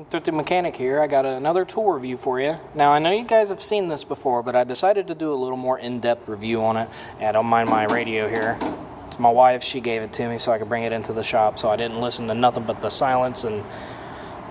Thrifty Mechanic here. I got another tool review for you. Now, I know you guys have seen this before, but I decided to do a little more in-depth review on it. Yeah, don't mind my radio here. It's my wife. She gave it to me so I could bring it into the shop, so I didn't listen to nothing but the silence and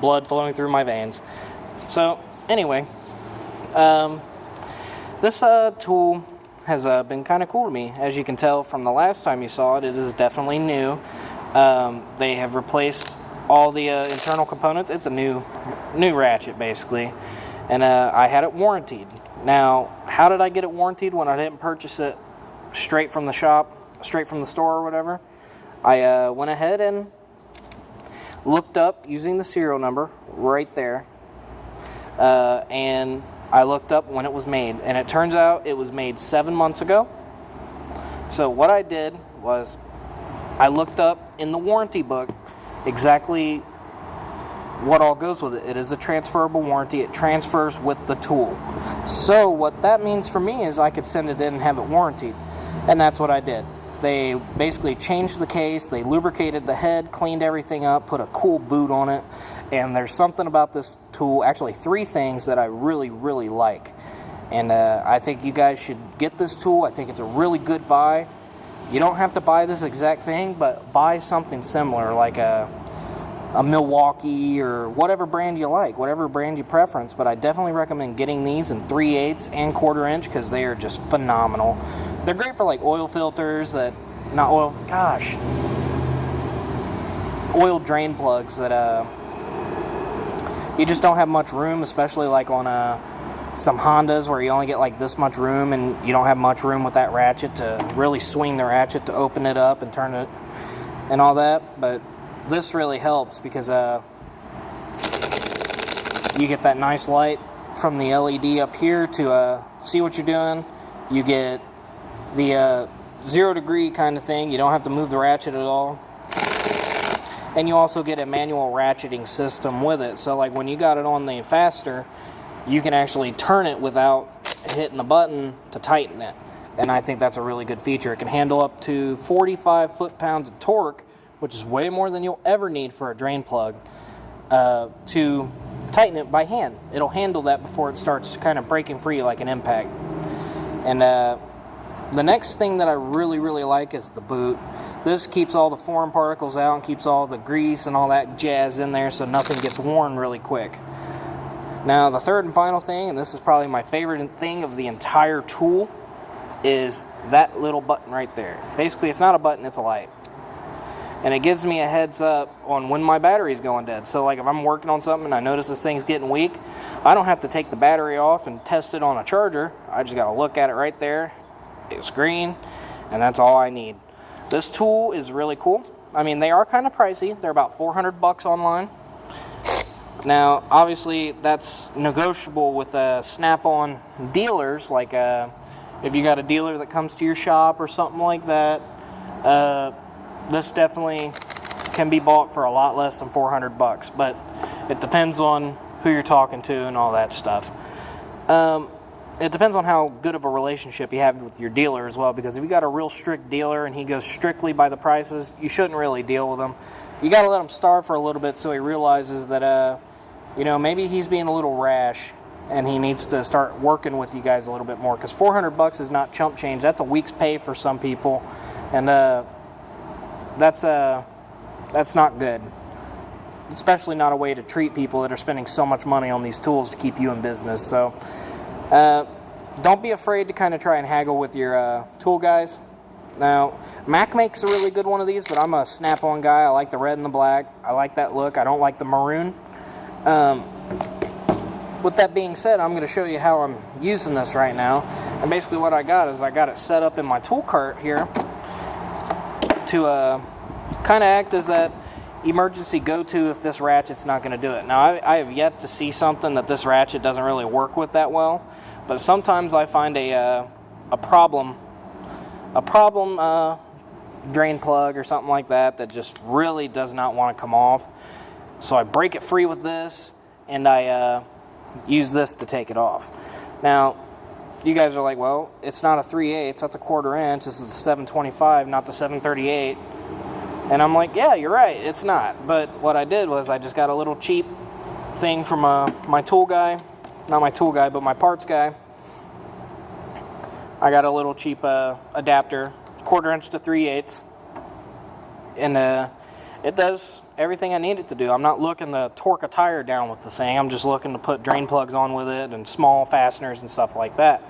blood flowing through my veins. So, anyway, this tool has been kind of cool to me. As you can tell from the last time you saw it, it is definitely new. They have replaced all the internal components. It's a new ratchet basically, and I had it warranted. Now, how did I get it warranted when I didn't purchase it straight from the shop, straight from the store or whatever? I went ahead and looked up using the serial number right there, and I looked up when it was made, and it turns out it was made 7 months ago. So what I did was I looked up in the warranty book exactly what all goes with it. It is a transferable warranty. It transfers with the tool. So what that means for me is I could send it in and have it warranted. And that's what I did. They basically changed the case, they lubricated the head, cleaned everything up, put a cool boot on it. And there's something about this tool, actually 3 things that I really, really like. And I think you guys should get this tool. I think it's a really good buy. You don't have to buy this exact thing, but buy something similar, like a Milwaukee or whatever brand you like, whatever brand you preference. But I definitely recommend getting these in 3/8 and 1/4 inch because they are just phenomenal. They're great for like oil filters oil drain plugs that you just don't have much room, especially like on some Hondas where you only get like this much room and you don't have much room with that ratchet to really swing the ratchet to open it up and turn it and all that. But this really helps because you get that nice light from the LED up here to see what you're doing. You get the 0 degree kind of thing. You don't have to move the ratchet at all. And you also get a manual ratcheting system with it. So like when you got it on the faster, you can actually turn it without hitting the button to tighten it. And I think that's a really good feature. It can handle up to 45 foot-pounds of torque, which is way more than you'll ever need for a drain plug, to tighten it by hand. It'll handle that before it starts kind of breaking free like an impact. And the next thing that I really, really like is the boot. This keeps all the foreign particles out and keeps all the grease and all that jazz in there so nothing gets worn really quick. Now, the third and final thing, and this is probably my favorite thing of the entire tool, is that little button right there. Basically, it's not a button, it's a light. And it gives me a heads up on when my battery's going dead. So, like, if I'm working on something and I notice this thing's getting weak, I don't have to take the battery off and test it on a charger. I just got to look at it right there. It's green, and that's all I need. This tool is really cool. I mean, they are kind of pricey. They're about $400 online. Now, obviously, that's negotiable with Snap-on dealers. Like, if you got a dealer that comes to your shop or something like that, this definitely can be bought for a lot less than $400. But it depends on who you're talking to and all that stuff. It depends on how good of a relationship you have with your dealer as well. Because if you got a real strict dealer and he goes strictly by the prices, you shouldn't really deal with him. You got to let him starve for a little bit so he realizes that, maybe he's being a little rash and he needs to start working with you guys a little bit more. Because $400 is not chump change. That's a week's pay for some people. And that's not good. Especially not a way to treat people that are spending so much money on these tools to keep you in business. So don't be afraid to kind of try and haggle with your tool guys. Now, Mac makes a really good one of these, but I'm a Snap-on guy. I like the red and the black. I like that look. I don't like the maroon. With that being said, I'm going to show you how I'm using this right now. And basically what I got is I got it set up in my tool cart here to kind of act as that emergency go-to if this ratchet's not going to do it. Now, I have yet to see something that this ratchet doesn't really work with that well, but sometimes I find a problem drain plug or something like that just really does not want to come off. So I break it free with this, and I use this to take it off. Now, you guys are like, well, it's not a 3/8, that's a 1/4 inch. This is the 725, not the 738. And I'm like, yeah, you're right, it's not. But what I did was I just got a little cheap thing from my tool guy. Not my tool guy, but my parts guy. I got a little cheap adapter, 1/4 inch to 3/8, and it does everything I need it to do. I'm not looking to torque a tire down with the thing. I'm just looking to put drain plugs on with it and small fasteners and stuff like that.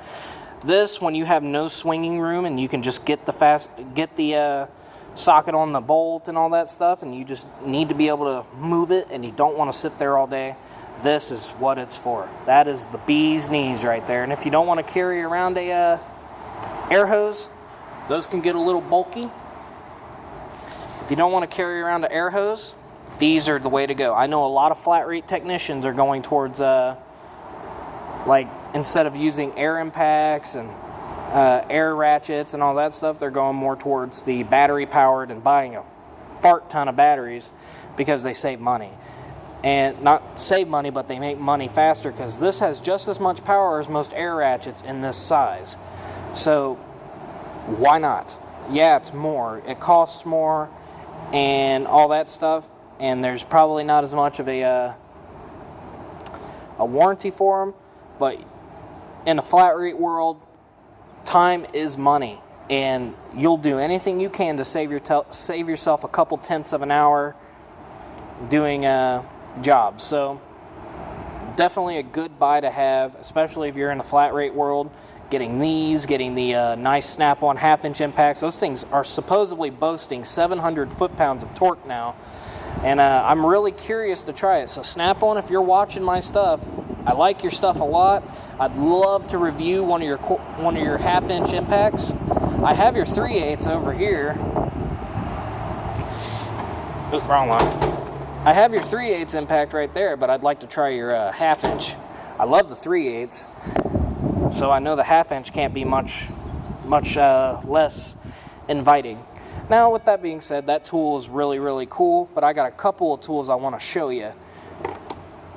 This, when you have no swinging room and you can just get the socket on the bolt and all that stuff, and you just need to be able to move it and you don't want to sit there all day, this is what it's for. That is the bee's knees right there. And if you don't want to carry around a air hose, those can get a little bulky. If you don't want to carry around an air hose, these are the way to go. I know a lot of flat rate technicians are going towards like, instead of using air impacts and air ratchets and all that stuff, they're going more towards the battery powered and buying a fart ton of batteries because they save money. And not save money, but they make money faster, because this has just as much power as most air ratchets in this size. So why not? Yeah, it's more. It costs more and all that stuff, and there's probably not as much of a warranty for them, but in a flat rate world, time is money, and you'll do anything you can to save yourself a couple tenths of an hour doing jobs. So definitely a good buy to have, especially if you're in the flat rate world. Getting the nice snap-on 1/2 inch impacts. Those things are supposedly boasting 700 foot-pounds of torque now, and I'm really curious to try it. So Snap-on, if you're watching my stuff, I like your stuff a lot. I'd love to review one of your 1/2 inch impacts. I have your 3/8 over here. Oops, wrong one. I have your 3/8 impact right there, but I'd like to try your 1/2 inch. I love the 3/8, so I know the 1/2 inch can't be much less inviting. Now, with that being said, that tool is really, really cool, but I got a couple of tools I want to show you.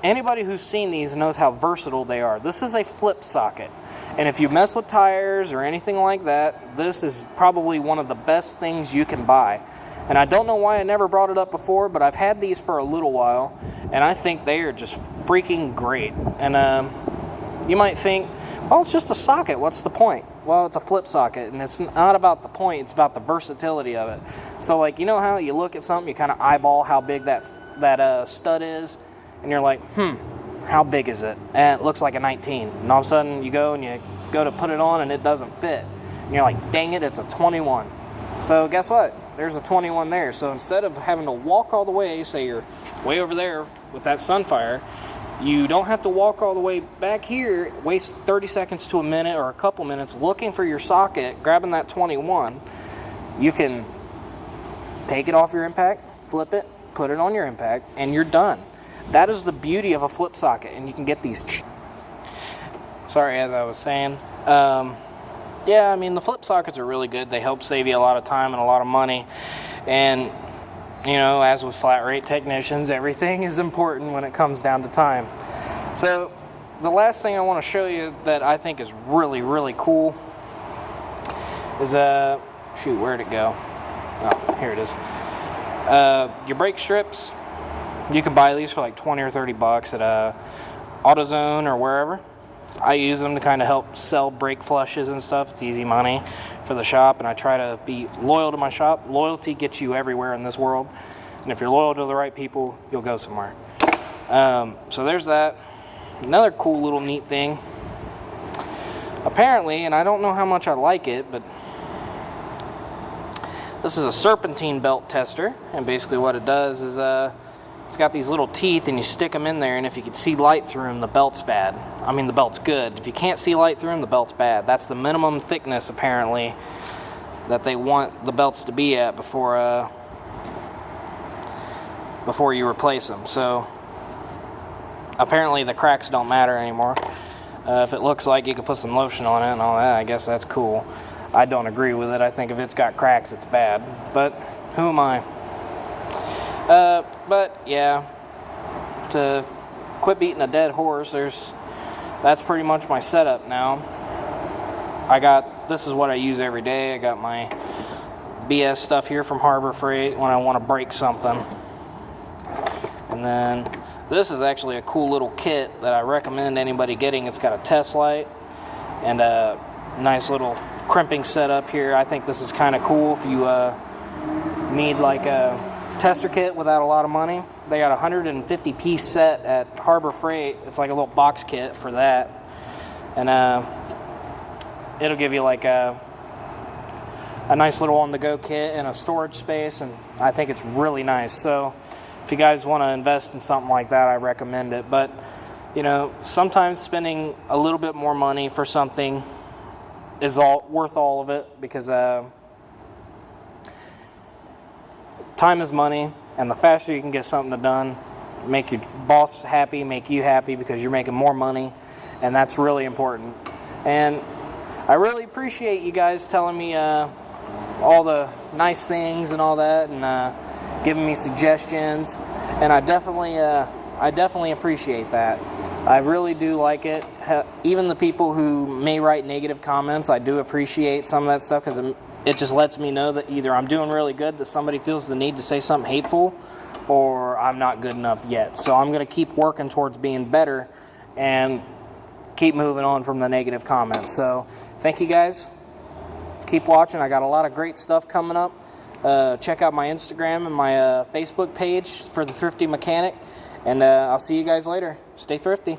Anybody who's seen these knows how versatile they are. This is a flip socket, and if you mess with tires or anything like that, this is probably one of the best things you can buy. And I don't know why I never brought it up before, but I've had these for a little while, and I think they are just freaking great. And you might think, well, it's just a socket, what's the point? Well, it's a flip socket, and it's not about the point, it's about the versatility of it. So, like, you know how you look at something, you kind of eyeball how big that stud is, and you're like, how big is it? And it looks like a 19. And all of a sudden, you go to put it on, and it doesn't fit. And you're like, dang it, it's a 21. So guess what? There's a 21 there. So instead of having to walk all the way, say you're way over there with that Sunfire, you don't have to walk all the way back here, waste 30 seconds to a minute or a couple minutes looking for your socket, grabbing that 21. You can take it off your impact, flip it, put it on your impact, and you're done. That is the beauty of a flip socket, and you can get these. Sorry, as I was saying. Yeah, I mean, the flip sockets are really good. They help save you a lot of time and a lot of money. And, you know, as with flat rate technicians, everything is important when it comes down to time. So, the last thing I want to show you that I think is really, really cool is, shoot, where'd it go? Oh, here it is. Your brake strips. You can buy these for like 20 or 30 bucks at AutoZone or wherever. I use them to kind of help sell brake flushes and stuff. It's easy money for the shop, and I try to be loyal to my shop. Loyalty gets you everywhere in this world, and if you're loyal to the right people, you'll go somewhere. So there's that. Another cool little neat thing. Apparently, and I don't know how much I like it, but this is a serpentine belt tester, and basically what it does is it's got these little teeth, and you stick them in there, and if you can see light through them, the belt's bad. I mean, the belt's good. If you can't see light through them, the belt's bad. That's the minimum thickness, apparently, that they want the belts to be at before you replace them. So, apparently the cracks don't matter anymore. If it looks like you could put some lotion on it and all that, I guess that's cool. I don't agree with it. I think if it's got cracks, it's bad. But, who am I? But yeah, to quit beating a dead horse, that's pretty much my setup now. This is what I use every day. I got my BS stuff here from Harbor Freight when I want to break something. And then This is actually a cool little kit that I recommend anybody getting. It's got a test light and a nice little crimping setup here. I think this is kind of cool if you need like a tester kit without a lot of money. They got a 150 piece set at Harbor Freight. It's like a little box kit for that, and it'll give you like a nice little on-the-go kit and a storage space, and I think it's really nice. So if you guys want to invest in something like that, I recommend it. But you know, sometimes spending a little bit more money for something is worth all of it, because time is money, and the faster you can get something done, make your boss happy, make you happy, because you're making more money, and that's really important. And I really appreciate you guys telling me all the nice things and all that, and giving me suggestions, and I definitely appreciate that. I really do like it. Even the people who may write negative comments, I do appreciate some of that stuff, because it just lets me know that either I'm doing really good, that somebody feels the need to say something hateful, or I'm not good enough yet. So I'm going to keep working towards being better and keep moving on from the negative comments. So thank you guys. Keep watching. I got a lot of great stuff coming up. Check out my Instagram and my Facebook page for the Thrifty Mechanic. And I'll see you guys later. Stay thrifty.